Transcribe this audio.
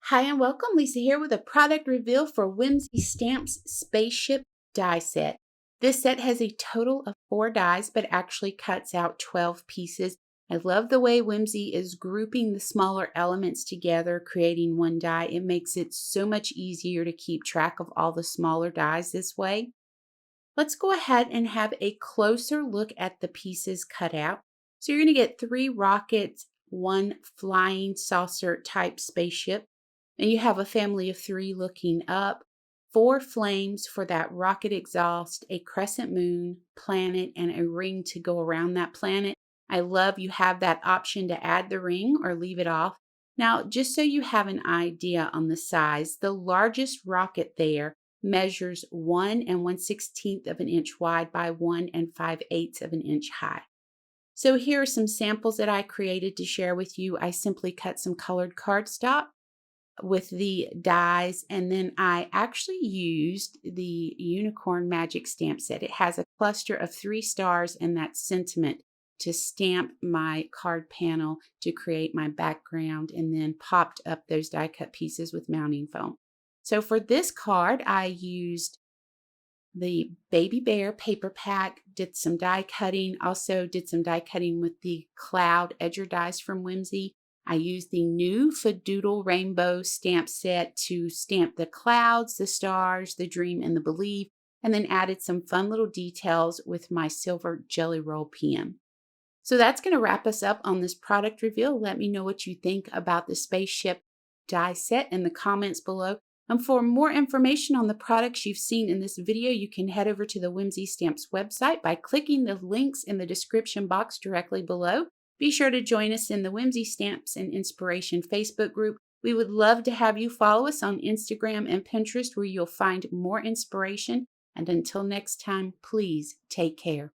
Hi and welcome. Lisa here with a product reveal for Whimsy Stamps Spaceship die set. This set has a total of 4 dies but actually cuts out 12 pieces. I love the way Whimsy is grouping the smaller elements together, creating one die. It makes it so much easier to keep track of all the smaller dies this way. Let's go ahead and have a closer look at the pieces cut out. So you're going to get 3 rockets, 1 flying saucer type spaceship, and you have a family of 3 looking up, 4 flames for that rocket exhaust, a crescent moon, planet, and a ring to go around that planet. I love you have that option to add the ring or leave it off. Now, just so you have an idea on the size, the largest rocket there measures 1 1/16 of an inch wide by 1 5/8 of an inch high. So here are some samples that I created to share with you. I simply cut some colored cardstock with the dies, and then I actually used the Unicorn Magic stamp set. It has a cluster of 3 stars and that sentiment to stamp my card panel to create my background, and then popped up those die cut pieces with mounting foam. So for this card, I used the baby bear paper pack, did some die cutting, also did some die cutting with the cloud edger dies from Whimsy. I used the new Fadoodle Rainbow stamp set to stamp the clouds, the stars, the dream, and the believe, and then added some fun little details with my silver jelly roll pen. So that's going to wrap us up on this product reveal. Let me know what you think about the spaceship die set in the comments below. And for more information on the products you've seen in this video, you can head over to the Whimsy Stamps website by clicking the links in the description box directly below. Be sure to join us in the Whimsy Stamps and Inspiration Facebook group. We would love to have you follow us on Instagram and Pinterest, where you'll find more inspiration. And until next time, please take care.